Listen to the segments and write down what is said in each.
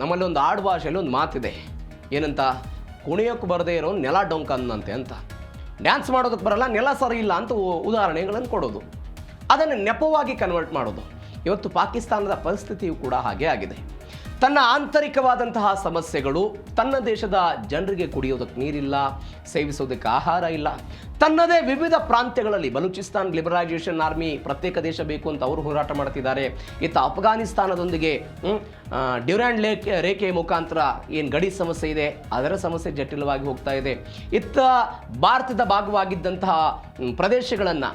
ನಮ್ಮಲ್ಲಿ ಒಂದು ಆಡು ಭಾಷೆಯಲ್ಲಿ ಒಂದು ಮಾತಿದೆ, ಏನಂತ, ಕುಣಿಯೋಕ್ಕೆ ಬರದೇ ಇರೋ ನೆಲ ಡೊಂಕ ಅನ್ನಂತೆ ಅಂತ. ಡ್ಯಾನ್ಸ್ ಮಾಡೋದಕ್ಕೆ ಬರಲ್ಲ, ನೆಲ ಸರಿ ಇಲ್ಲ ಅಂತ ಉದಾಹರಣೆಗಳನ್ನು ಕೊಡೋದು, ಅದನ್ನು ನೆಪವಾಗಿ ಕನ್ವರ್ಟ್ ಮಾಡೋದು. ಇವತ್ತು ಪಾಕಿಸ್ತಾನದ ಪರಿಸ್ಥಿತಿಯು ಕೂಡ ಹಾಗೆ ಆಗಿದೆ. ತನ್ನ ಆಂತರಿಕವಾದಂತಹ ಸಮಸ್ಯೆಗಳು, ತನ್ನ ದೇಶದ ಜನರಿಗೆ ಕುಡಿಯೋದಕ್ಕೆ ನೀರಿಲ್ಲ, ಸೇವಿಸೋದಕ್ಕೆ ಆಹಾರ ಇಲ್ಲ, ತನ್ನದೇ ವಿವಿಧ ಪ್ರಾಂತ್ಯಗಳಲ್ಲಿ ಬಲೂಚಿಸ್ತಾನ್ ಲಿಬರಲೈಸೇಷನ್ ಆರ್ಮಿ ಪ್ರತ್ಯೇಕ ದೇಶ ಬೇಕು ಅಂತ ಅವರು ಹೋರಾಟ ಮಾಡ್ತಿದ್ದಾರೆ. ಇತ್ತ ಅಫ್ಘಾನಿಸ್ತಾನದೊಂದಿಗೆ ಡ್ಯೂರಾಂಡ್ ರೇಖೆಯ ಮುಖಾಂತರ ಏನು ಗಡಿ ಸಮಸ್ಯೆ ಇದೆ ಅದರ ಸಮಸ್ಯೆ ಜಟಿಲವಾಗಿ ಹೋಗ್ತಾ ಇದೆ. ಇತ್ತ ಭಾರತದ ಭಾಗವಾಗಿದ್ದಂತಹ ಪ್ರದೇಶಗಳನ್ನು,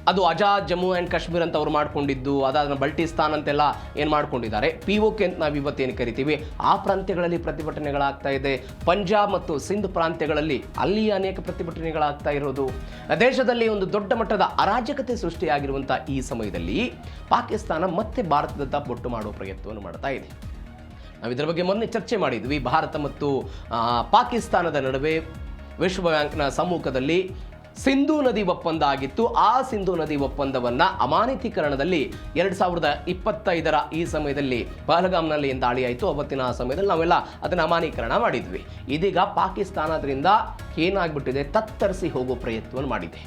ಅದು ಆಜಾದ್ ಜಮ್ಮು ಆ್ಯಂಡ್ ಕಾಶ್ಮೀರ್ ಅಂತ ಅವ್ರು ಮಾಡ್ಕೊಂಡಿದ್ದು, ಅದಾದ ಬಲ್ಟಿಸ್ತಾನ್ ಅಂತೆಲ್ಲ ಏನು ಮಾಡ್ಕೊಂಡಿದ್ದಾರೆ, POK ಅಂತ ನಾವು ಇವತ್ತೇನು ಕರಿತೀವಿ, ಆ ಪ್ರಾಂತ್ಯಗಳಲ್ಲಿ ಪ್ರತಿಭಟನೆಗಳಾಗ್ತಾ ಇದೆ. ಪಂಜಾಬ್ ಮತ್ತು ಸಿಂಧ್ ಪ್ರಾಂತ್ಯಗಳಲ್ಲಿ ಅಲ್ಲಿ ಅನೇಕ ಪ್ರತಿಭಟನೆಗಳಾಗ್ತಾ ಇರೋದು. ದೇಶದಲ್ಲಿ ಒಂದು ದೊಡ್ಡ ಮಟ್ಟದ ಅರಾಜಕತೆ ಸೃಷ್ಟಿಯಾಗಿರುವಂಥ ಈ ಸಮಯದಲ್ಲಿ ಪಾಕಿಸ್ತಾನ ಮತ್ತೆ ಭಾರತದತ್ತ ಬೊಟ್ಟು ಮಾಡುವ ಪ್ರಯತ್ನವನ್ನು ಮಾಡ್ತಾ ಇದೆ. ನಾವು ಇದರ ಬಗ್ಗೆ ಮೊನ್ನೆ ಚರ್ಚೆ ಮಾಡಿದ್ವಿ. ಭಾರತ ಮತ್ತು ಪಾಕಿಸ್ತಾನದ ನಡುವೆ ವಿಶ್ವ ಬ್ಯಾಂಕ್ನ ಸಮ್ಮುಖದಲ್ಲಿ ಸಿಂಧೂ ನದಿ ಒಪ್ಪಂದ ಆಗಿತ್ತು. ಆ ಸಿಂಧೂ ನದಿ ಒಪ್ಪಂದವನ್ನು ಅಮಾನತೀಕರಣದಲ್ಲಿ 2025 ಈ ಸಮಯದಲ್ಲಿ ಪಹಲ್ಗಾಮ್ನಲ್ಲಿ ಏನು ದಾಳಿ ಆಯಿತು, ಅವತ್ತಿನ ಆ ಸಮಯದಲ್ಲಿ ನಾವೆಲ್ಲ ಅದನ್ನು ಅಮಾನೀಕರಣ ಮಾಡಿದ್ವಿ. ಇದೀಗ ಪಾಕಿಸ್ತಾನ ಅದರಿಂದ ಏನಾಗ್ಬಿಟ್ಟಿದೆ, ತತ್ತರಿಸಿ ಹೋಗೋ ಪ್ರಯತ್ನವನ್ನು ಮಾಡಿದೆ.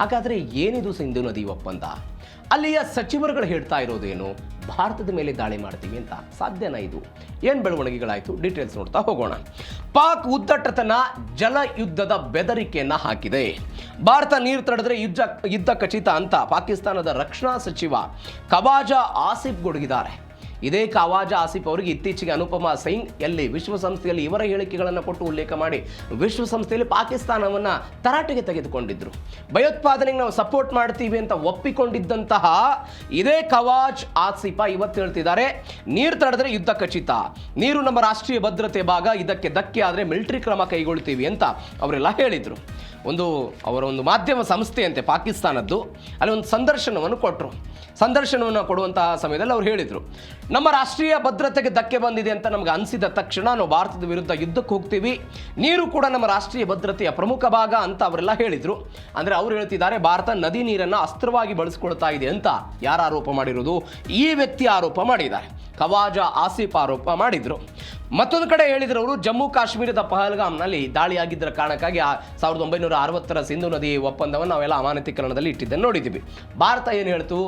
ಹಾಗಾದರೆ ಏನಿದು ಸಿಂಧೂ ನದಿ ಒಪ್ಪಂದ? ಅಲ್ಲಿಯ ಸಚಿವರುಗಳು ಹೇಳ್ತಾ ಇರೋದೇನು, ಭಾರತದ ಮೇಲೆ ದಾಳಿ ಮಾಡ್ತೀವಿ ಅಂತ. ಸಾಧ್ಯನಾ ಇದು? ಏನು ಬೆಳವಣಿಗೆಗಳಾಯಿತು, ಡೀಟೇಲ್ಸ್ ನೋಡ್ತಾ ಹೋಗೋಣ. ಪಾಕ್ ಉದ್ದಟತನ ಜಲ ಯುದ್ಧದ ಬೆದರಿಕೆಯನ್ನು ಹಾಕಿದೆ. ಭಾರತ ನೀರು ತಡೆದ್ರೆ ಯುದ್ಧ ಖಚಿತ ಅಂತ ಪಾಕಿಸ್ತಾನದ ರಕ್ಷಣಾ ಸಚಿವ ಖವಾಜಾ ಆಸಿಫ್ ಗುಡುಗಿದ್ದಾರೆ. ಇದೇ ಖವಾಜಾ ಆಸಿಫ್ ಅವರಿಗೆ ಇತ್ತೀಚೆಗೆ ಅನುಪಮಾ ಸಿಂಗ್ ಎಲ್ಲಿ ವಿಶ್ವಸಂಸ್ಥೆಯಲ್ಲಿ ಇವರ ಹೇಳಿಕೆಗಳನ್ನು ಕೊಟ್ಟು ಉಲ್ಲೇಖ ಮಾಡಿ ವಿಶ್ವಸಂಸ್ಥೆಯಲ್ಲಿ ಪಾಕಿಸ್ತಾನವನ್ನು ತರಾಟೆಗೆ ತೆಗೆದುಕೊಂಡಿದ್ರು. ಭಯೋತ್ಪಾದನೆಗೆ ನಾವು ಸಪೋರ್ಟ್ ಮಾಡ್ತೀವಿ ಅಂತ ಒಪ್ಪಿಕೊಂಡಿದ್ದಂತಹ ಇದೇ ಖವಾಜ್ ಆಸಿಫ ಇವತ್ತು ಹೇಳ್ತಿದ್ದಾರೆ, ನೀರು ತಡೆದ್ರೆ ಯುದ್ಧ ಖಚಿತ, ನೀರು ನಮ್ಮ ರಾಷ್ಟ್ರೀಯ ಭದ್ರತೆ ಭಾಗ, ಇದಕ್ಕೆ ಧಕ್ಕೆ ಆದರೆ ಮಿಲಿಟರಿ ಕ್ರಮ ಕೈಗೊಳ್ತೀವಿ ಅಂತ ಅವರೆಲ್ಲ ಹೇಳಿದರು. ಅವರ ಒಂದು ಮಾಧ್ಯಮ ಸಂಸ್ಥೆಯಂತೆ ಪಾಕಿಸ್ತಾನದ್ದು, ಅಲ್ಲಿ ಒಂದು ಸಂದರ್ಶನವನ್ನು ಕೊಟ್ಟರು. ಸಂದರ್ಶನವನ್ನು ಕೊಡುವಂತಹ ಸಮಯದಲ್ಲಿ ಅವ್ರು ಹೇಳಿದರು, ನಮ್ಮ ರಾಷ್ಟ್ರೀಯ ಭದ್ರತೆಗೆ ಧಕ್ಕೆ ಬಂದಿದೆ ಅಂತ ನಮ್ಗೆ ಅನಿಸಿದ ತಕ್ಷಣ ನಾವು ಭಾರತದ ವಿರುದ್ಧ ಯುದ್ಧಕ್ಕೆ ಹೋಗ್ತೀವಿ, ನೀರು ಕೂಡ ನಮ್ಮ ರಾಷ್ಟ್ರೀಯ ಭದ್ರತೆಯ ಪ್ರಮುಖ ಭಾಗ ಅಂತ ಅವರೆಲ್ಲ ಹೇಳಿದರು. ಅಂದರೆ ಅವ್ರು ಹೇಳ್ತಿದ್ದಾರೆ, ಭಾರತ ನದಿ ನೀರನ್ನು ಅಸ್ತ್ರವಾಗಿ ಬಳಸ್ಕೊಳ್ತಾ ಇದೆ ಅಂತ. ಯಾರು ಆರೋಪ ಮಾಡಿರೋದು? ಈ ವ್ಯಕ್ತಿ ಆರೋಪ ಮಾಡಿದ್ದಾರೆ, ಖವಾಜಾ ಆಸಿಫ್ ಆರೋಪ ಮಾಡಿದರು. ಮತ್ತೊಂದು ಕಡೆ ಹೇಳಿದ್ರು ಅವರು, ಜಮ್ಮು ಕಾಶ್ಮೀರದ ಪಹಲ್ಗಾಮ್ನಲ್ಲಿ ದಾಳಿಯಾಗಿದ್ದರ ಕಾರಣಕ್ಕಾಗಿ 1960 ಸಿಂಧು ನದಿ ಒಪ್ಪಂದವನ್ನು ನಾವೆಲ್ಲ ಅಮಾನತೀಕರಣದಲ್ಲಿ ಇಟ್ಟಿದ್ದನ್ನು ನೋಡಿದ್ದೀವಿ. ಭಾರತ ಏನು ಹೇಳ್ತು,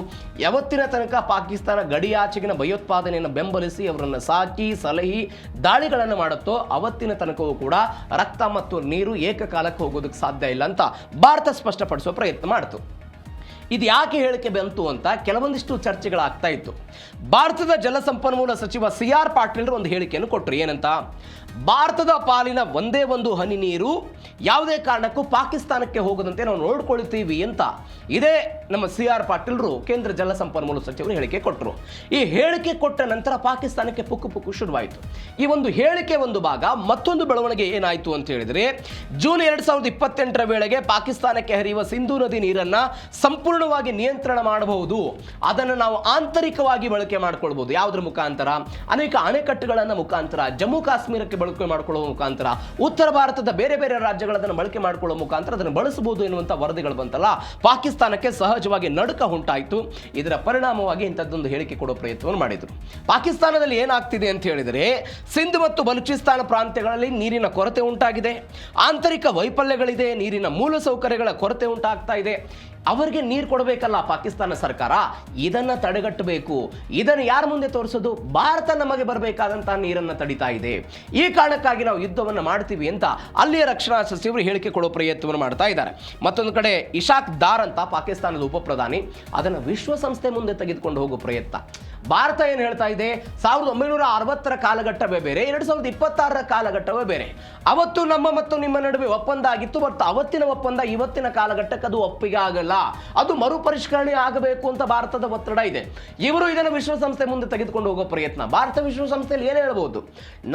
ಯಾವತ್ತಿನ ತನಕ ಪಾಕಿಸ್ತಾನ ಗಡಿಯಾಚೆಗಿನ ಭಯೋತ್ಪಾದನೆಯನ್ನು ಬೆಂಬಲಿಸಿ ಅವರನ್ನು ಸಾಕಿ ಸಲಹಿ ದಾಳಿಗಳನ್ನು ಮಾಡುತ್ತೋ ಅವತ್ತಿನ ತನಕವೂ ಕೂಡ ರಕ್ತ ಮತ್ತು ನೀರು ಏಕಕಾಲಕ್ಕೆ ಹೋಗೋದಕ್ಕೆ ಸಾಧ್ಯ ಇಲ್ಲ ಅಂತ ಭಾರತ ಸ್ಪಷ್ಟಪಡಿಸುವ ಪ್ರಯತ್ನ ಮಾಡಿತು. ಇದು ಯಾಕೆ ಹೇಳಿಕೆ ಬಂತು ಅಂತ ಕೆಲವೊಂದಿಷ್ಟು ಚರ್ಚೆಗಳಾಗ್ತಾ ಇತ್ತು. ಭಾರತದ ಜಲಸಂಪನ್ಮೂಲ ಸಚಿವ CR ಪಾಟೀಲ್ ಒಂದು ಹೇಳಿಕೆಯನ್ನು ಕೊಟ್ಟರು. ಏನಂತ, ಭಾರತದ ಪಾಲಿನ ಒಂದೇ ಒಂದು ಹನಿ ನೀರು ಯಾವುದೇ ಕಾರಣಕ್ಕೂ ಪಾಕಿಸ್ತಾನಕ್ಕೆ ಹೋಗದಂತೆ ನಾವು ನೋಡ್ಕೊಳ್ತೀವಿ ಅಂತ ಇದೇ ನಮ್ಮ CR ಪಾಟೀಲ್ರು ಕೇಂದ್ರ ಜಲಸಂಪನ್ಮೂಲ ಸಚಿವರು ಹೇಳಿಕೆ ಕೊಟ್ಟರು. ಈ ಹೇಳಿಕೆ ಕೊಟ್ಟ ನಂತರ ಪಾಕಿಸ್ತಾನಕ್ಕೆ ಪುಕ್ಕು ಶುರುವಾಯಿತು. ಈ ಒಂದು ಹೇಳಿಕೆ ಒಂದು ಭಾಗ. ಮತ್ತೊಂದು ಬೆಳವಣಿಗೆ ಏನಾಯಿತು ಅಂತ ಹೇಳಿದರೆ, ಜೂನ್ 2028 ವೇಳೆಗೆ ಪಾಕಿಸ್ತಾನಕ್ಕೆ ಹರಿಯುವ ಸಿಂಧೂ ನದಿ ನೀರನ್ನು ಸಂಪೂರ್ಣವಾಗಿ ನಿಯಂತ್ರಣ ಮಾಡಬಹುದು. ಅದನ್ನು ನಾವು ಆಂತರಿಕವಾಗಿ ಬಳಕೆ ಮಾಡ್ಕೊಳ್ಬಹುದು. ಯಾವುದ್ರ ಮುಖಾಂತರ? ಅನೇಕ ಅಣೆಕಟ್ಟುಗಳನ್ನು ಮುಖಾಂತರ, ಜಮ್ಮು ಕಾಶ್ಮೀರಕ್ಕೆ ಬಳಕೆ ಮಾಡಿಕೊಳ್ಳುವ ಮುಖಾಂತರ, ಉತ್ತರ ಭಾರತದ ಬೇರೆ ಬೇರೆ ರಾಜ್ಯಗಳನ್ನು ಬಳಕೆ ಮಾಡಿಕೊಳ್ಳುವ ಮುಖಾಂತರ ಅದನ್ನು ಬಳಸಬಹುದು ಎನ್ನುವಂಥ ವರದಿಗಳು ಬಂತಲ್ಲ, ಪಾಕಿಸ್ತಾನಕ್ಕೆ ಸಹಜವಾಗಿ ನಡುಕ ಉಂಟಾಯಿತು. ಇದರ ಪರಿಣಾಮವಾಗಿ ಇಂಥದ್ದೊಂದು ಹೇಳಿಕೆ ಕೊಡೋ ಪ್ರಯತ್ನವನ್ನು ಮಾಡಿದರು. ಪಾಕಿಸ್ತಾನದಲ್ಲಿ ಏನಾಗ್ತಿದೆ ಅಂತ ಹೇಳಿದರೆ, ಸಿಂಧ್ ಮತ್ತು ಬಲೂಚಿಸ್ತಾನ ಪ್ರಾಂತ್ಯಗಳಲ್ಲಿ ನೀರಿನ ಕೊರತೆ ಉಂಟಾಗಿದೆ, ಆಂತರಿಕ ವೈಫಲ್ಯಗಳಿದೆ, ನೀರಿನ ಮೂಲಸೌಕರ್ಯಗಳ ಕೊರತೆ ಉಂಟಾಗ್ತಾ ಇದೆ. ಅವರಿಗೆ ನೀರು ಕೊಡಬೇಕಲ್ಲ ಪಾಕಿಸ್ತಾನ ಸರ್ಕಾರ, ಇದನ್ನು ತಡೆಗಟ್ಟಬೇಕು. ಇದನ್ನು ಯಾರ ಮುಂದೆ ತೋರಿಸೋದು? ಭಾರತ ನಮಗೆ ಬರಬೇಕಾದಂತಹ ನೀರನ್ನು ತಡಿತಾ ಇದೆ. ಈ ಕಾರಣಕ್ಕಾಗಿ ನಾವು ಯುದ್ಧವನ್ನು ಮಾಡ್ತೀವಿ ಅಂತ ಅಲ್ಲಿಯ ರಕ್ಷಣಾ ಸಚಿವರು ಹೇಳಿಕೆ ಕೊಡೋ ಪ್ರಯತ್ನವನ್ನು ಮಾಡ್ತಾ ಇದ್ದಾರೆ. ಮತ್ತೊಂದು ಕಡೆ ಇಶಾಕ್ ದಾರ್ ಅಂತ ಪಾಕಿಸ್ತಾನದ ಉಪ ಪ್ರಧಾನಿ, ಅದನ್ನು ವಿಶ್ವಸಂಸ್ಥೆ ಮುಂದೆ ತೆಗೆದುಕೊಂಡು ಹೋಗೋ ಪ್ರಯತ್ನ. ಭಾರತ ಏನು ಹೇಳ್ತಾ ಇದೆ, 1960 ಕಾಲಘಟ್ಟವೇ ಬೇರೆ, 2026 ಕಾಲಘಟ್ಟವೇ ಬೇರೆ. ಅವತ್ತು ನಮ್ಮ ಮತ್ತು ನಿಮ್ಮ ನಡುವೆ ಒಪ್ಪಂದ ಆಗಿತ್ತು, ಬಟ್ ಅವತ್ತಿನ ಒಪ್ಪಂದ ಇವತ್ತಿನ ಕಾಲಘಟ್ಟಕ್ಕೆ ಅದು ಒಪ್ಪಿಗೆ ಆಗಲ್ಲ, ಅದು ಮರುಪರಿಷ್ಕರಣೆ ಆಗಬೇಕು ಅಂತ ಭಾರತದ ಒತ್ತಡ ಇದೆ. ಇವರು ಇದನ್ನು ವಿಶ್ವಸಂಸ್ಥೆ ಮುಂದೆ ತೆಗೆದುಕೊಂಡು ಹೋಗೋ ಪ್ರಯತ್ನ. ಭಾರತ ವಿಶ್ವಸಂಸ್ಥೆಯಲ್ಲಿ ಏನು ಹೇಳ್ಬೋದು,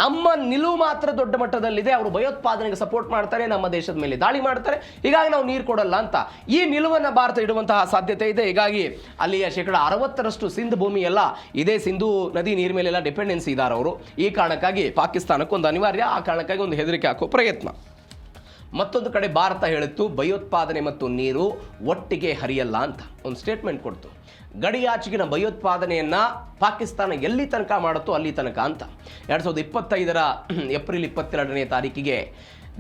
ನಮ್ಮ ನಿಲುವು ಮಾತ್ರ ದೊಡ್ಡ ಮಟ್ಟದಲ್ಲಿದೆ, ಅವರು ಭಯೋತ್ಪಾದನೆಗೆ ಸಪೋರ್ಟ್ ಮಾಡ್ತಾರೆ, ನಮ್ಮ ದೇಶದ ಮೇಲೆ ದಾಳಿ ಮಾಡ್ತಾರೆ, ಹೀಗಾಗಿ ನಾವು ನೀರು ಕೊಡಲ್ಲ ಅಂತ ಈ ನಿಲುವನ್ನು ಭಾರತ ಇಡುವಂತಹ ಸಾಧ್ಯತೆ ಇದೆ. ಹೀಗಾಗಿ ಅಲ್ಲಿಯ 60% ಸಿಂಧ್ ಭೂಮಿ ಎಲ್ಲ ಇದೇ ಸಿಂಧೂ ನದಿ ನೀರು ಮೇಲೆಲ್ಲ ಡಿಪೆಂಡೆನ್ಸಿ ಇದ್ದಾರೆ ಅವರು. ಈ ಕಾರಣಕ್ಕಾಗಿ ಪಾಕಿಸ್ತಾನಕ್ಕೆ ಒಂದು ಅನಿವಾರ್ಯ, ಆ ಕಾರಣಕ್ಕಾಗಿ ಒಂದು ಹೆದರಿಕೆ ಹಾಕೋ ಪ್ರಯತ್ನ. ಮತ್ತೊಂದು ಕಡೆ ಭಾರತ ಹೇಳಿತ್ತು ಭಯೋತ್ಪಾದನೆ ಮತ್ತು ನೀರು ಒಟ್ಟಿಗೆ ಹರಿಯಲ್ಲ ಅಂತ ಒಂದು ಸ್ಟೇಟ್ಮೆಂಟ್ ಕೊಡ್ತು. ಗಡಿಯಾಚೆಗಿನ ಭಯೋತ್ಪಾದನೆಯನ್ನು ಪಾಕಿಸ್ತಾನ ಎಲ್ಲಿ ತನಕ ಮಾಡುತ್ತೋ ಅಲ್ಲಿ ತನಕ ಅಂತ. 2025 ಏಪ್ರಿಲ್ 22ನೇ ತಾರೀಕಿಗೆ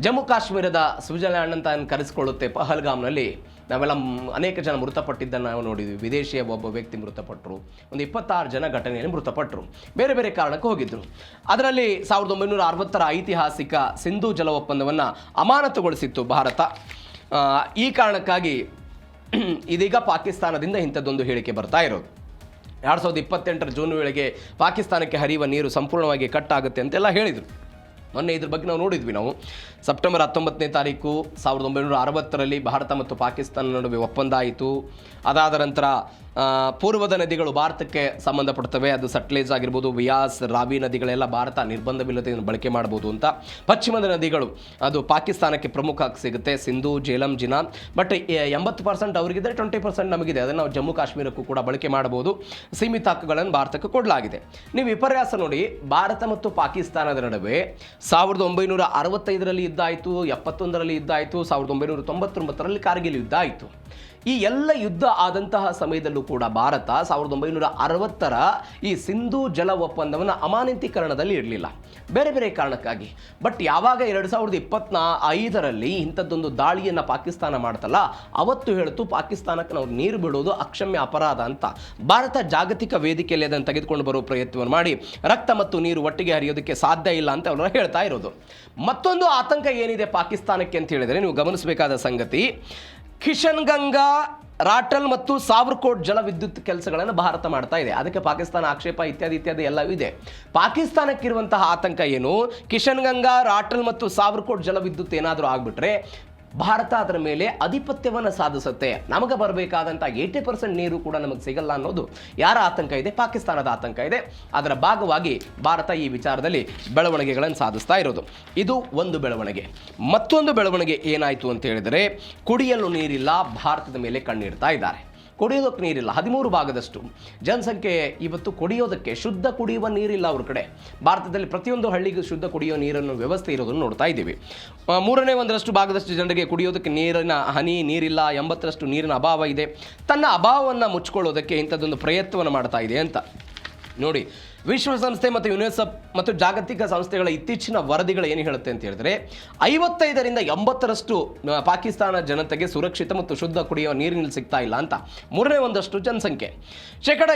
ಜಮ್ಮು ಕಾಶ್ಮೀರದ ಸ್ವಿಟ್ಜರ್ಲ್ಯಾಂಡ್ ಅಂತ ಕರೆಸಿಕೊಳ್ಳುತ್ತೆ ಪಹಲ್ಗಾಮ್ನಲ್ಲಿ ನಾವೆಲ್ಲ ಅನೇಕ ಜನ ಮೃತಪಟ್ಟಿದ್ದನ್ನು ನಾವು ನೋಡಿದ್ವಿ. ವಿದೇಶಿಯ ಒಬ್ಬ ವ್ಯಕ್ತಿ ಮೃತಪಟ್ಟರು, ಒಂದು 26 ಜನ ಘಟನೆಯಲ್ಲಿ ಮೃತಪಟ್ಟರು, ಬೇರೆ ಬೇರೆ ಕಾರಣಕ್ಕೆ ಹೋಗಿದ್ದರು. ಅದರಲ್ಲಿ 1960ರ ಐತಿಹಾಸಿಕ ಸಿಂಧೂ ಜಲ ಒಪ್ಪಂದವನ್ನು ಅಮಾನತುಗೊಳಿಸಿತ್ತು ಭಾರತ. ಈ ಕಾರಣಕ್ಕಾಗಿ ಇದೀಗ ಪಾಕಿಸ್ತಾನದಿಂದ ಇಂಥದ್ದೊಂದು ಹೇಳಿಕೆ ಬರ್ತಾ ಇರೋದು. 2028 ಜೂನ್ ವೇಳೆಗೆ ಪಾಕಿಸ್ತಾನಕ್ಕೆ ಹರಿಯುವ ನೀರು ಸಂಪೂರ್ಣವಾಗಿ ಕಟ್ ಆಗುತ್ತೆ ಅಂತೆಲ್ಲ ಹೇಳಿದರು. ಮೊನ್ನೆ ಇದ್ರ ಬಗ್ಗೆ ನಾವು ನೋಡಿದ್ವಿ. ನಾವು ಸೆಪ್ಟೆಂಬರ್ 19ನೇ ತಾರೀಕು 1960ರಲ್ಲಿ ಭಾರತ ಮತ್ತು ಪಾಕಿಸ್ತಾನ ನಡುವೆ ಒಪ್ಪಂದ ಆಯಿತು. ಅದಾದ ನಂತರ ಪೂರ್ವದ ನದಿಗಳು ಭಾರತಕ್ಕೆ ಸಂಬಂಧಪಡ್ತವೆ. ಅದು ಸಟ್ಲೇಜ್ ಆಗಿರ್ಬೋದು, ವಿಯಾಸ್, ರಾವಿ ನದಿಗಳೆಲ್ಲ ಭಾರತ ನಿರ್ಬಂಧವಿಲ್ಲದೆ ಬಳಕೆ ಮಾಡ್ಬೋದು ಅಂತ. ಪಶ್ಚಿಮದ ನದಿಗಳು ಅದು ಪಾಕಿಸ್ತಾನಕ್ಕೆ ಪ್ರಮುಖ ಸಿಗುತ್ತೆ, ಸಿಂಧೂ, ಜೇಲಂ, ಜಿನಾಬ್. ಬಟ್ 80% ಅವರಿಗಿದ್ರೆ 20% ನಮಗಿದೆ. ಅದನ್ನು ನಾವು ಜಮ್ಮು ಕಾಶ್ಮೀರಕ್ಕೂ ಕೂಡ ಬಳಕೆ ಮಾಡಬಹುದು. ಸೀಮಿತ ಹಕ್ಕುಗಳನ್ನು ಭಾರತಕ್ಕೆ ಕೊಡಲಾಗಿದೆ. ನೀವು ವಿಪರ್ಯಾಸ ನೋಡಿ, ಭಾರತ ಮತ್ತು ಪಾಕಿಸ್ತಾನದ ನಡುವೆ 1965ರಲ್ಲಿ ಯುದ್ಧ ಆಯಿತು, 71ರಲ್ಲಿ ಯುದ್ಧ ಆಯಿತು, 1999ರಲ್ಲಿ ಕಾರ್ಗಿಲ್ ಯುದ್ಧ ಆಯಿತು. ಈ ಎಲ್ಲ ಯುದ್ಧ ಆದಂತಹ ಸಮಯದಲ್ಲೂ ಕೂಡ ಭಾರತ 1960ರ ಈ ಸಿಂಧೂ ಜಲ ಒಪ್ಪಂದವನ್ನು ಅಮಾನತೀಕರಣದಲ್ಲಿ ಇರಲಿಲ್ಲ, ಬೇರೆ ಬೇರೆ ಕಾರಣಕ್ಕಾಗಿ. ಬಟ್ ಯಾವಾಗ 2025ರಲ್ಲಿ ಇಂಥದ್ದೊಂದು ದಾಳಿಯನ್ನು ಪಾಕಿಸ್ತಾನ ಮಾಡ್ತಲ್ಲ, ಅವತ್ತು ಹೇಳ್ತು ಪಾಕಿಸ್ತಾನಕ್ಕೆ ನಾವು ನೀರು ಬಿಡೋದು ಅಕ್ಷಮ್ಯ ಅಪರಾಧ ಅಂತ. ಭಾರತ ಜಾಗತಿಕ ವೇದಿಕೆಯಲ್ಲಿ ಅದನ್ನು ತೆಗೆದುಕೊಂಡು ಬರೋ ಪ್ರಯತ್ನವನ್ನು ಮಾಡಿ ರಕ್ತ ಮತ್ತು ನೀರು ಒಟ್ಟಿಗೆ ಹರಿಯೋದಕ್ಕೆ ಸಾಧ್ಯ ಇಲ್ಲ ಅಂತ ಅವರು ಹೇಳ್ತಾ ಇರೋದು. ಮತ್ತೊಂದು ಆತಂಕ ಏನಿದೆ ಪಾಕಿಸ್ತಾನಕ್ಕೆ ಅಂತ ಹೇಳಿದರೆ ನೀವು ಗಮನಿಸಬೇಕಾದ ಸಂಗತಿ, ಕಿಶನ್ಗಂಗಾ, ರಾಟಲ್ ಮತ್ತು ಸಾವರ್ಕೋಟ್ ಜಲ ವಿದ್ಯುತ್ ಕೆಲಸಗಳನ್ನು ಭಾರತ ಮಾಡ್ತಾ ಇದೆ. ಅದಕ್ಕೆ ಪಾಕಿಸ್ತಾನ ಆಕ್ಷೇಪ ಇತ್ಯಾದಿ ಇತ್ಯಾದಿ ಎಲ್ಲವೂ ಇದೆ. ಪಾಕಿಸ್ತಾನಕ್ಕಿರುವಂತಹ ಆತಂಕ ಏನು, ಕಿಶನ್ಗಂಗಾ, ರಾಟಲ್ ಮತ್ತು ಸಾವರ್ಕೋಟ್ ಜಲ ವಿದ್ಯುತ್ ಏನಾದರೂ ಆಗಿಬಿಟ್ರೆ ಭಾರತ ಅದರ ಮೇಲೆ ಆಧಿಪತ್ಯವನ್ನು ಸಾಧಿಸುತ್ತೆ, ನಮಗೆ ಬರಬೇಕಾದಂಥ 80% ನೀರು ಕೂಡ ನಮಗೆ ಸಿಗಲ್ಲ ಅನ್ನೋದು ಯಾರ ಆತಂಕ ಇದೆ? ಪಾಕಿಸ್ತಾನದ ಆತಂಕ ಇದೆ. ಅದರ ಭಾಗವಾಗಿ ಭಾರತ ಈ ವಿಚಾರದಲ್ಲಿ ಬೆಳವಣಿಗೆಗಳನ್ನು ಸಾಧಿಸ್ತಾ ಇರೋದು. ಇದು ಒಂದು ಬೆಳವಣಿಗೆ. ಮತ್ತೊಂದು ಬೆಳವಣಿಗೆ ಏನಾಯಿತು ಅಂತ ಹೇಳಿದರೆ, ಕುಡಿಯಲು ನೀರಿಲ್ಲ, ಭಾರತದ ಮೇಲೆ ಕಣ್ಣಿಡ್ತಾ ಇದ್ದಾರೆ. ಕುಡಿಯೋದಕ್ಕೆ ನೀರಿಲ್ಲ. 13 ಭಾಗದಷ್ಟು ಜನಸಂಖ್ಯೆ ಇವತ್ತು ಕುಡಿಯೋದಕ್ಕೆ, ಶುದ್ಧ ಕುಡಿಯುವ ನೀರಿಲ್ಲ ಅವ್ರ ಕಡೆ. ಭಾರತದಲ್ಲಿ ಪ್ರತಿಯೊಂದು ಹಳ್ಳಿಗೂ ಶುದ್ಧ ಕುಡಿಯೋ ನೀರನ್ನು ವ್ಯವಸ್ಥೆ ಇರೋದನ್ನು ನೋಡ್ತಾ ಇದ್ದೀವಿ. 1/3 ಭಾಗದಷ್ಟು ಜನರಿಗೆ ಕುಡಿಯೋದಕ್ಕೆ ನೀರಿನ ಹನಿ ನೀರಿಲ್ಲ. 80ರಷ್ಟು ನೀರಿನ ಅಭಾವ ಇದೆ. ತನ್ನ ಅಭಾವವನ್ನು ಮುಚ್ಕೊಳ್ಳೋದಕ್ಕೆ ಇಂಥದ್ದೊಂದು ಪ್ರಯತ್ನವನ್ನು ಮಾಡ್ತಾ ಇದೆ ಅಂತ ನೋಡಿ. ವಿಶ್ವಸಂಸ್ಥೆ ಮತ್ತು ಯುನೆಸ್ಕೋ ಮತ್ತು ಜಾಗತಿಕ ಸಂಸ್ಥೆಗಳ ಇತ್ತೀಚಿನ ವರದಿಗಳು ಏನು ಹೇಳುತ್ತೆ ಅಂತ ಹೇಳಿದ್ರೆ, 55ರಿಂದ 80ರಷ್ಟು ಪಾಕಿಸ್ತಾನ ಜನತೆಗೆ ಸುರಕ್ಷಿತ ಮತ್ತು ಶುದ್ಧ ಕುಡಿಯುವ ನೀರಿನಲ್ಲಿ ಸಿಗ್ತಾ ಇಲ್ಲ ಅಂತ. 1/3 ಜನಸಂಖ್ಯೆ,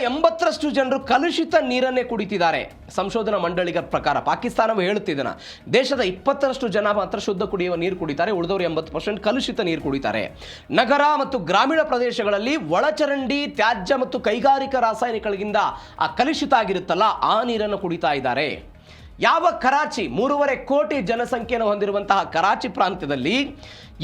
80ರಷ್ಟು ಜನರು ಕಲುಷಿತ ನೀರನ್ನೇ ಕುಡಿತಿದ್ದಾರೆ. ಸಂಶೋಧನಾ ಮಂಡಳಿಗಳ ಪ್ರಕಾರ ಪಾಕಿಸ್ತಾನವು ಹೇಳುತ್ತಿದ್ದಾನೆ, ದೇಶದ 20ರಷ್ಟು ಜನ ಮಾತ್ರ ಶುದ್ಧ ಕುಡಿಯುವ ನೀರು ಕುಡಿತಾರೆ, ಉಳಿದವರು 80% ಕಲುಷಿತ ನೀರು ಕುಡಿತಾರೆ. ನಗರ ಮತ್ತು ಗ್ರಾಮೀಣ ಪ್ರದೇಶಗಳಲ್ಲಿ ಒಳಚರಂಡಿ, ತ್ಯಾಜ್ಯ ಮತ್ತು ಕೈಗಾರಿಕಾ ರಾಸಾಯನಿಕಗಳಿಂದ ಆ ಕಲುಷಿತ ಆಗಿರುತ್ತಲ್ಲ, ಆ ನೀರನ್ನು ಕುಡಿತಾ ಇದ್ದಾರೆ. ಯಾವ ಕರಾಚಿ 3.5 ಕೋಟಿ ಜನಸಂಖ್ಯೆಯನ್ನು ಹೊಂದಿರುವಂತಹ ಕರಾಚಿ ಪ್ರಾಂತ್ಯದಲ್ಲಿ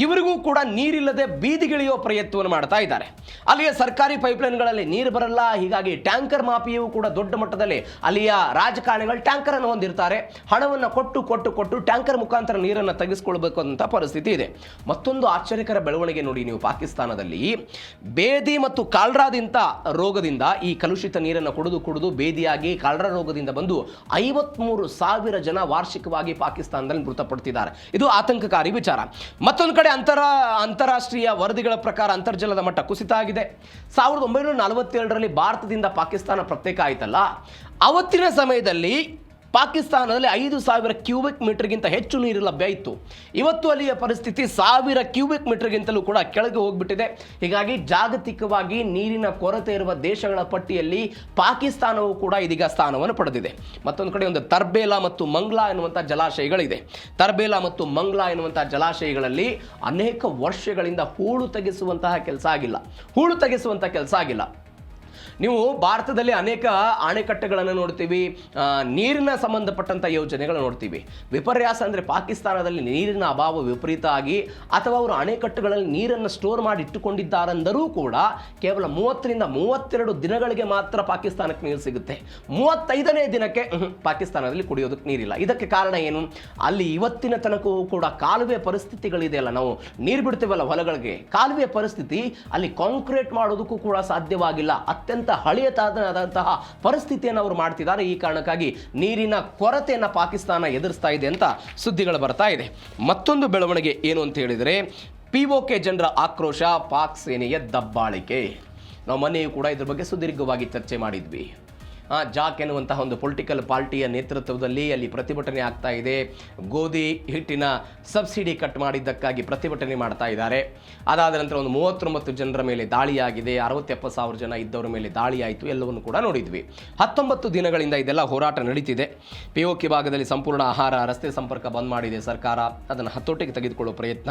ಇವರಿಗೂ ಕೂಡ ನೀರಿಲ್ಲದೆ ಬೀದಿಗಿಳಿಯುವ ಪ್ರಯತ್ನವನ್ನು ಮಾಡ್ತಾ ಇದ್ದಾರೆ. ಅಲ್ಲಿಯ ಸರ್ಕಾರಿ ಪೈಪ್ಲೈನ್ಗಳಲ್ಲಿ ನೀರು ಬರಲ್ಲ. ಹೀಗಾಗಿ ಟ್ಯಾಂಕರ್ ಮಾಫಿಯೂ ಕೂಡ ದೊಡ್ಡ ಮಟ್ಟದಲ್ಲಿ ಅಲ್ಲಿಯ ರಾಜಕಾರಣಿಗಳು ಟ್ಯಾಂಕರ್ ಅನ್ನು ಹೊಂದಿರ್ತಾರೆ. ಹಣವನ್ನು ಕೊಟ್ಟು ಟ್ಯಾಂಕರ್ ಮುಖಾಂತರ ನೀರನ್ನು ತೆಗೆಸಿಕೊಳ್ಬೇಕು ಅಂತ ಪರಿಸ್ಥಿತಿ ಇದೆ. ಮತ್ತೊಂದು ಆಶ್ಚರ್ಯಕರ ಬೆಳವಣಿಗೆ ನೋಡಿ ನೀವು, ಪಾಕಿಸ್ತಾನದಲ್ಲಿ ಬೇದಿ ಮತ್ತು ಕಾಲ್ರಾದಿಂದ ರೋಗದಿಂದ ಈ ಕಲುಷಿತ ನೀರನ್ನು ಕುಡಿದು ಬೇದಿಯಾಗಿ ಕಾಲ್ರಾ ರೋಗದಿಂದ ಬಂದು 53,000 ಜನ ವಾರ್ಷಿಕವಾಗಿ ಪಾಕಿಸ್ತಾನದಲ್ಲಿ ಮೃತಪಡ್ತಿದ್ದಾರೆ. ಇದು ಆತಂಕಕಾರಿ ವಿಚಾರ. ಮತ್ತೊಂದು ಕಡೆ ಅಂತಾರಾಷ್ಟ್ರೀಯ ವರದಿಗಳ ಪ್ರಕಾರ ಅಂತರ್ಜಲದ ಮಟ್ಟ ಕುಸಿತ ಆಗಿದೆ. 1947ರಲ್ಲಿ ಭಾರತದಿಂದ ಪಾಕಿಸ್ತಾನ ಪ್ರತ್ಯೇಕ ಆಯ್ತಲ್ಲ, ಅವತ್ತಿನ ಸಮಯದಲ್ಲಿ ಪಾಕಿಸ್ತಾನದಲ್ಲಿ 5,000 ಕ್ಯೂಬಿಕ್ ಮೀಟರ್ಗಿಂತ ಹೆಚ್ಚು ನೀರು ಲಭ್ಯ ಇತ್ತು. ಇವತ್ತು ಅಲ್ಲಿಯ ಪರಿಸ್ಥಿತಿ 1,000 ಕ್ಯೂಬಿಕ್ ಮೀಟರ್ಗಿಂತಲೂ ಕೂಡ ಕೆಳಗೆ ಹೋಗ್ಬಿಟ್ಟಿದೆ. ಹೀಗಾಗಿ ಜಾಗತಿಕವಾಗಿ ನೀರಿನ ಕೊರತೆ ಇರುವ ದೇಶಗಳ ಪಟ್ಟಿಯಲ್ಲಿ ಪಾಕಿಸ್ತಾನವು ಕೂಡ ಇದೀಗ ಸ್ಥಾನವನ್ನು ಪಡೆದಿದೆ. ಮತ್ತೊಂದು ಕಡೆ ಒಂದು ತರ್ಬೇಲಾ ಮತ್ತು ಮಂಗ್ಲಾ ಎನ್ನುವಂಥ ಜಲಾಶಯಗಳಿದೆ. ತರ್ಬೇಲಾ ಮತ್ತು ಮಂಗ್ಲಾ ಎನ್ನುವಂಥ ಜಲಾಶಯಗಳಲ್ಲಿ ಅನೇಕ ವರ್ಷಗಳಿಂದ ಹೂಳು ತೆಗೆಸುವಂತಹ ಕೆಲಸ ಆಗಿಲ್ಲ. ನೀವು ಭಾರತದಲ್ಲಿ ಅನೇಕ ಅಣೆಕಟ್ಟೆಗಳನ್ನು ನೋಡ್ತೀವಿ, ನೀರಿನ ಸಂಬಂಧಪಟ್ಟಂಥ ಯೋಜನೆಗಳು ನೋಡ್ತೀವಿ. ವಿಪರ್ಯಾಸ ಅಂದರೆ ಪಾಕಿಸ್ತಾನದಲ್ಲಿ ನೀರಿನ ಅಭಾವ ವಿಪರೀತ ಆಗಿ ಅಥವಾ ಅವರು ಅಣೆಕಟ್ಟುಗಳಲ್ಲಿ ನೀರನ್ನು ಸ್ಟೋರ್ ಮಾಡಿ ಇಟ್ಟುಕೊಂಡಿದ್ದಾರೆಂದರೂ ಕೂಡ ಕೇವಲ 30ರಿಂದ 32 ದಿನಗಳಿಗೆ ಮಾತ್ರ ಪಾಕಿಸ್ತಾನಕ್ಕೆ ನೀರು ಸಿಗುತ್ತೆ. 35ನೇ ದಿನಕ್ಕೆ ಪಾಕಿಸ್ತಾನದಲ್ಲಿ ಕುಡಿಯೋದಕ್ಕೆ ನೀರಿಲ್ಲ. ಇದಕ್ಕೆ ಕಾರಣ ಏನು? ಅಲ್ಲಿ ಇವತ್ತಿನ ತನಕವೂ ಕೂಡ ಕಾಲುವೆ ಪರಿಸ್ಥಿತಿಗಳಿದೆಯಲ್ಲ, ನಾವು ನೀರು ಬಿಡ್ತೀವಲ್ಲ ಹೊಲಗಳಿಗೆ, ಕಾಲುವೆ ಪರಿಸ್ಥಿತಿ ಅಲ್ಲಿ ಕಾಂಕ್ರೀಟ್ ಮಾಡೋದಕ್ಕೂ ಕೂಡ ಸಾಧ್ಯವಾಗಿಲ್ಲ. ಅತ್ಯಂತ ಹಳೆಯದಾದಂತಹ ಪರಿಸ್ಥಿತಿಯನ್ನು ಅವರು ಮಾಡ್ತಿದ್ದಾರೆ. ಈ ಕಾರಣಕ್ಕಾಗಿ ನೀರಿನ ಕೊರತೆಯನ್ನು ಪಾಕಿಸ್ತಾನ ಎದುರಿಸ್ತಾ ಇದೆ ಅಂತ ಸುದ್ದಿಗಳು ಬರ್ತಾ ಇದೆ. ಮತ್ತೊಂದು ಬೆಳವಣಿಗೆ ಏನು ಅಂತ ಹೇಳಿದರೆ, POK ಜನರ ಆಕ್ರೋಶ, ಪಾಕ್ ಸೇನೆಯ ದಬ್ಬಾಳಿಕೆ. ನಾವು ಮೊನ್ನೆಯೂ ಕೂಡ ಇದ್ರ ಬಗ್ಗೆ ಸುದೀರ್ಘವಾಗಿ ಚರ್ಚೆ ಮಾಡಿದ್ವಿ. ಜಾಕ್ ಎನ್ನುವಂತಹ ಒಂದು ಪೊಲಿಟಿಕಲ್ ಪಾರ್ಟಿಯ ನೇತೃತ್ವದಲ್ಲಿ ಅಲ್ಲಿ ಪ್ರತಿಭಟನೆ ಆಗ್ತಾ ಇದೆ. ಗೋಧಿ ಹಿಟ್ಟಿನ ಸಬ್ಸಿಡಿ ಕಟ್ ಮಾಡಿದ್ದಕ್ಕಾಗಿ ಪ್ರತಿಭಟನೆ ಮಾಡ್ತಾ ಇದ್ದಾರೆ. ಅದಾದ ನಂತರ ಒಂದು 39 ಜನರ ಮೇಲೆ ದಾಳಿಯಾಗಿದೆ. 60-70 ಸಾವಿರ ಜನ ಇದ್ದವರ ಮೇಲೆ ದಾಳಿ ಆಯಿತು. ಎಲ್ಲವನ್ನು ಕೂಡ ನೋಡಿದ್ವಿ. 19 ದಿನಗಳಿಂದ ಇದೆಲ್ಲ ಹೋರಾಟ ನಡೀತಿದೆ. POK ಭಾಗದಲ್ಲಿ ಸಂಪೂರ್ಣ ಆಹಾರ, ರಸ್ತೆ ಸಂಪರ್ಕ ಬಂದ್ ಮಾಡಿದೆ ಸರ್ಕಾರ. ಅದನ್ನು ಹತೋಟಿಗೆ ತೆಗೆದುಕೊಳ್ಳುವ ಪ್ರಯತ್ನ.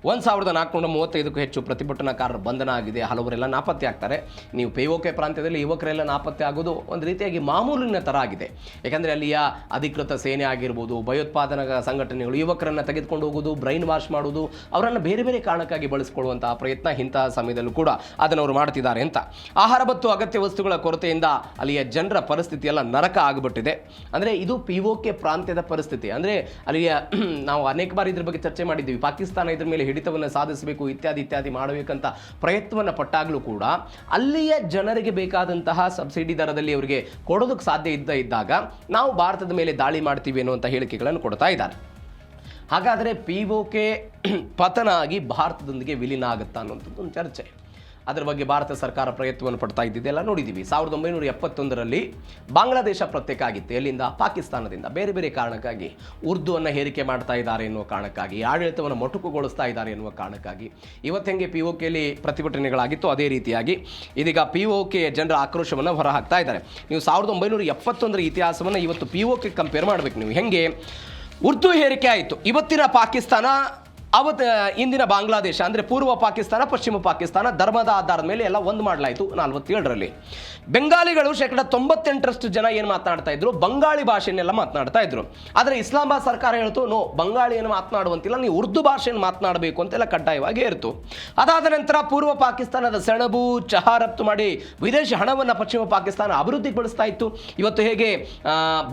1435ಕ್ಕೂ ಹೆಚ್ಚು ಪ್ರತಿಭಟನಾಕಾರರ ಬಂಧನ ಆಗಿದೆ. ಹಲವರೆಲ್ಲ ನಾಪತ್ತೆ ಆಗ್ತಾರೆ. ನೀವು POK ಪ್ರಾಂತ್ಯದಲ್ಲಿ ಯುವಕರೆಲ್ಲ ನಾಪತ್ತೆ ಆಗೋದು ಒಂದು ರೀತಿಯಾಗಿ ಮಾಮೂಲಿನ ಥರ ಆಗಿದೆ. ಯಾಕಂದರೆ ಅಲ್ಲಿಯ ಅಧಿಕೃತ ಸೇನೆ ಆಗಿರ್ಬೋದು, ಭಯೋತ್ಪಾದನಾ ಸಂಘಟನೆಗಳು ಯುವಕರನ್ನು ತೆಗೆದುಕೊಂಡು ಹೋಗೋದು, ಬ್ರೈನ್ ವಾಶ್ ಮಾಡೋದು, ಅವರನ್ನು ಬೇರೆ ಬೇರೆ ಕಾರಣಕ್ಕಾಗಿ ಬಳಸಿಕೊಳ್ಳುವಂತಹ ಪ್ರಯತ್ನ ಇಂತಹ ಸಮಯದಲ್ಲೂ ಕೂಡ ಅದನ್ನು ಅವರು ಮಾಡ್ತಿದ್ದಾರೆ ಅಂತ. ಆಹಾರ ಮತ್ತು ಅಗತ್ಯ ವಸ್ತುಗಳ ಕೊರತೆಯಿಂದ ಅಲ್ಲಿಯ ಜನರ ಪರಿಸ್ಥಿತಿ ಎಲ್ಲ ನರಕ ಆಗಿಬಿಟ್ಟಿದೆ. ಅಂದರೆ ಇದು POK ಪ್ರಾಂತ್ಯದ ಪರಿಸ್ಥಿತಿ. ಅಂದರೆ ಅಲ್ಲಿಯ ನಾವು ಅನೇಕ ಬಾರಿ ಇದ್ರ ಬಗ್ಗೆ ಚರ್ಚೆ ಮಾಡಿದ್ದೀವಿ. ಪಾಕಿಸ್ತಾನ ಇದ್ರ ಮೇಲೆ ಹಿಡಿತವನ್ನು ಸಾಧಿಸಬೇಕು, ಇತ್ಯಾದಿ ಇತ್ಯಾದಿ ಮಾಡಬೇಕಂತ ಪ್ರಯತ್ನವನ್ನು ಪಟ್ಟಾಗಲೂ ಕೂಡ ಅಲ್ಲಿಯ ಜನರಿಗೆ ಬೇಕಾದಂತಹ ಸಬ್ಸಿಡಿ ದರದಲ್ಲಿ ಅವರಿಗೆ ಕೊಡೋದಕ್ಕೆ ಸಾಧ್ಯ ಇದ್ದಾಗ ನಾವು ಭಾರತದ ಮೇಲೆ ದಾಳಿ ಮಾಡ್ತೀವಿ ಅನ್ನುವಂಥ ಹೇಳಿಕೆಗಳನ್ನು ಕೊಡ್ತಾ ಇದ್ದಾರೆ. ಹಾಗಾದರೆ POK ಪತನ ಆಗಿ ಭಾರತದೊಂದಿಗೆ ವಿಲೀನ ಆಗುತ್ತಾ ಅನ್ನುವಂಥದ್ದು ಒಂದು ಚರ್ಚೆ. ಅದರ ಬಗ್ಗೆ ಭಾರತ ಸರ್ಕಾರ ಪ್ರಯತ್ನವನ್ನು ಪಡ್ತಾ ಇದ್ದಿದ್ದೆಲ್ಲ ನೋಡಿದ್ದೀವಿ. 1971ರಲ್ಲಿ ಬಾಂಗ್ಲಾದೇಶ ಪ್ರತ್ಯೇಕ ಆಗಿತ್ತು. ಎಲ್ಲಿಂದ? ಪಾಕಿಸ್ತಾನದಿಂದ. ಬೇರೆ ಬೇರೆ ಕಾರಣಕ್ಕಾಗಿ ಉರ್ದುವನ್ನು ಹೇರಿಕೆ ಮಾಡ್ತಾ ಇದ್ದಾರೆ ಎನ್ನುವ ಕಾರಣಕ್ಕಾಗಿ, ಆಡಳಿತವನ್ನು ಮೊಟಕುಗೊಳಿಸ್ತಾ ಇದ್ದಾರೆ ಎನ್ನುವ ಕಾರಣಕ್ಕಾಗಿ ಇವತ್ತು ಹೆಂಗೆ POKಲಿ ಪ್ರತಿಭಟನೆಗಳಾಗಿತ್ತು ಅದೇ ರೀತಿಯಾಗಿ ಇದೀಗ POK ಜನರ ಆಕ್ರೋಶವನ್ನು ಹೊರಹಾಕ್ತಾ ಇದ್ದಾರೆ. ನೀವು 1971ರ ಇತಿಹಾಸವನ್ನು ಇವತ್ತು POK ಕಂಪೇರ್ ಮಾಡಬೇಕು. ನೀವು ಹೆಂಗೆ ಉರ್ದು ಹೇರಿಕೆ ಆಯಿತು, ಇವತ್ತಿನ ಪಾಕಿಸ್ತಾನ, ಇಂದಿನ ಬಾಂಗ್ಲಾದೇಶ, ಅಂದರೆ ಪೂರ್ವ ಪಾಕಿಸ್ತಾನ, ಪಶ್ಚಿಮ ಪಾಕಿಸ್ತಾನ ಧರ್ಮದ ಆಧಾರದ ಮೇಲೆ ಎಲ್ಲ ಒಂದು ಮಾಡಲಾಯಿತು 47ರಲ್ಲಿ. ಬೆಂಗಾಲಿಗಳು 98% ಜನ ಏನು ಮಾತನಾಡ್ತಾ ಇದ್ರು, ಬಂಗಾಳಿ ಭಾಷೆಯನ್ನೆಲ್ಲ ಮಾತನಾಡ್ತಾ ಇದ್ರು. ಆದರೆ ಇಸ್ಲಾಮಾಬಾದ್ ಸರ್ಕಾರ ಹೇಳ್ತು, ನೋ, ಬಂಗಾಳಿಯನ್ನು ಮಾತನಾಡುವಂತಿಲ್ಲ, ನೀವು ಉರ್ದು ಭಾಷೆಯನ್ನು ಮಾತನಾಡಬೇಕು ಅಂತೆಲ್ಲ ಕಡ್ಡಾಯವಾಗಿ ಇರ್ತು. ಅದಾದ ನಂತರ ಪೂರ್ವ ಪಾಕಿಸ್ತಾನದ ಸೆಣಬು, ಚಹಾ ರಫ್ತು ಮಾಡಿ ವಿದೇಶಿ ಹಣವನ್ನು ಪಶ್ಚಿಮ ಪಾಕಿಸ್ತಾನ ಅಭಿವೃದ್ಧಿಗೊಳಿಸ್ತಾ ಇತ್ತು. ಇವತ್ತು ಹೇಗೆ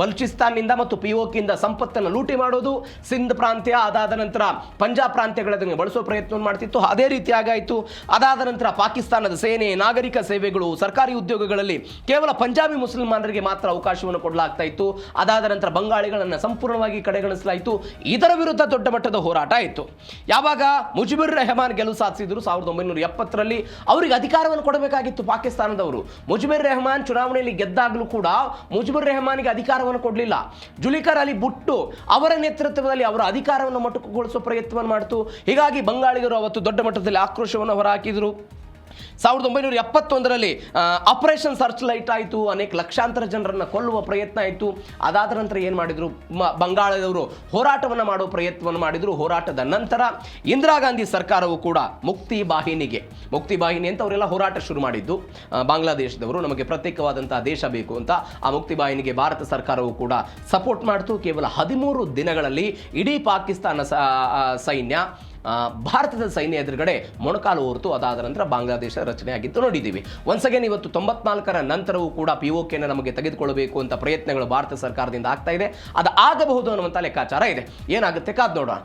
ಬಲೂಚಿಸ್ತಾನ್ನಿಂದ ಮತ್ತು POKಯಿಂದ ಸಂಪತ್ತನ್ನು ಲೂಟಿ ಮಾಡೋದು, ಸಿಂಧ್ ಪ್ರಾಂತ್ಯ, ಅದಾದ ನಂತರ ಪಂಜಾಬ್ ಪ್ರಾಂತ್ಯಗಳನ್ನು ಬಳಸುವ ಪ್ರಯತ್ನವನ್ನು ಮಾಡ್ತಿತ್ತು, ಅದೇ ರೀತಿಯಾಗಾಯಿತು. ಅದಾದ ನಂತರ ಪಾಕಿಸ್ತಾನದ ಸೇನೆ, ನಾಗರಿಕ ಸೇವೆಗಳು, ಸರ್ಕಾರಿ ಉದ್ಯೋಗಗಳಲ್ಲಿ ಕೇವಲ ಪಂಜಾಬಿ ಮುಸಲ್ಮಾನರಿಗೆ ಮಾತ್ರ ಅವಕಾಶವನ್ನು ಕೊಡಲಾಗ್ತಾ ಇತ್ತು. ಅದಾದ ನಂತರ ಬಂಗಾಳಿಗಳನ್ನು ಸಂಪೂರ್ಣವಾಗಿ ಕಡೆಗಣಿಸಲಾಯಿತು. ಇದರ ವಿರುದ್ಧ ದೊಡ್ಡ ಮಟ್ಟದ ಹೋರಾಟ ಆಯಿತು. ಯಾವಾಗ ಮುಜಿಬುರ್ ರೆಹಮಾನ್ ಗೆಲುವು ಸಾಧಿಸಿದ್ರು 1970ರಲ್ಲಿ, ಅವರಿಗೆ ಅಧಿಕಾರವನ್ನು ಕೊಡಬೇಕಾಗಿತ್ತು ಪಾಕಿಸ್ತಾನದವರು. ಮುಜಿಬುರ್ ರೆಹಮಾನ್ ಚುನಾವಣೆಯಲ್ಲಿ ಗೆದ್ದಾಗಲೂ ಕೂಡ ಮುಜಿಬುರ್ ರೆಹಮಾನ್ಗೆ ಅಧಿಕಾರವನ್ನು ಕೊಡಲಿಲ್ಲ. ಜುಲ್ಫಿಕರ್ ಅಲಿ ಭುಟ್ಟೋ ಅವರ ನೇತೃತ್ವದಲ್ಲಿ ಅವರ ಅಧಿಕಾರವನ್ನು ಮೊಟಕುಗೊಳಿಸುವ ಪ್ರಯತ್ನವನ್ನು ಮಾಡಿತು. ಹೀಗಾಗಿ ಬಂಗಾಳಿಗರು ಅವತ್ತು ದೊಡ್ಡ ಮಟ್ಟದಲ್ಲಿ ಆಕ್ರೋಶವನ್ನು ಹೊರಹಾಕಿದರು. 1971ರಲ್ಲಿ ಆಪರೇಷನ್ ಸರ್ಚ್ ಲೈಟ್ ಆಯಿತು. ಅನೇಕ ಲಕ್ಷಾಂತರ ಜನರನ್ನು ಕೊಲ್ಲುವ ಪ್ರಯತ್ನ ಆಯಿತು. ಅದಾದ ನಂತರ ಏನು ಮಾಡಿದರು, ಬಂಗಾಳದವರು ಹೋರಾಟವನ್ನು ಮಾಡುವ ಪ್ರಯತ್ನವನ್ನು ಮಾಡಿದರು. ಹೋರಾಟದ ನಂತರ ಇಂದಿರಾ ಗಾಂಧಿ ಸರ್ಕಾರವು ಕೂಡ ಮುಕ್ತಿ ಬಾಹಿನಿ ಅಂತ ಅವರೆಲ್ಲ ಹೋರಾಟ ಶುರು ಮಾಡಿದ್ದು. ಬಾಂಗ್ಲಾದೇಶದವರು ನಮಗೆ ಪ್ರತ್ಯೇಕವಾದಂತಹ ದೇಶ ಬೇಕು ಅಂತ ಆ ಮುಕ್ತಿ ಬಾಹಿನಿಗೆ ಭಾರತ ಸರ್ಕಾರವು ಕೂಡ ಸಪೋರ್ಟ್ ಮಾಡಿತು. ಕೇವಲ 13 ದಿನಗಳಲ್ಲಿ ಇಡೀ ಪಾಕಿಸ್ತಾನ ಸೈನ್ಯ ಭಾರತದ ಸೈನ್ಯ ಎದುರುಗಡೆ ಮೊಣಕಾಲು ಹೊರತು. ಅದಾದ ನಂತರ ಬಾಂಗ್ಲಾದೇಶ ರಚನೆ ಆಗಿದ್ದು ನೋಡಿದ್ದೀವಿ. ಒನ್ಸ್ ಅಗೇನ್ ಇವತ್ತು 94ರ ನಂತರವೂ ಕೂಡ POKನ ನಮಗೆ ತೆಗೆದುಕೊಳ್ಳಬೇಕು ಅಂತ ಪ್ರಯತ್ನಗಳು ಭಾರತ ಸರ್ಕಾರದಿಂದ ಆಗ್ತಾ ಇದೆ. ಅದು ಆಗಬಹುದು ಅನ್ನುವಂಥ ಲೆಕ್ಕಾಚಾರ ಇದೆ. ಏನಾಗುತ್ತೆ ಕಾದ್ ನೋಡೋಣ.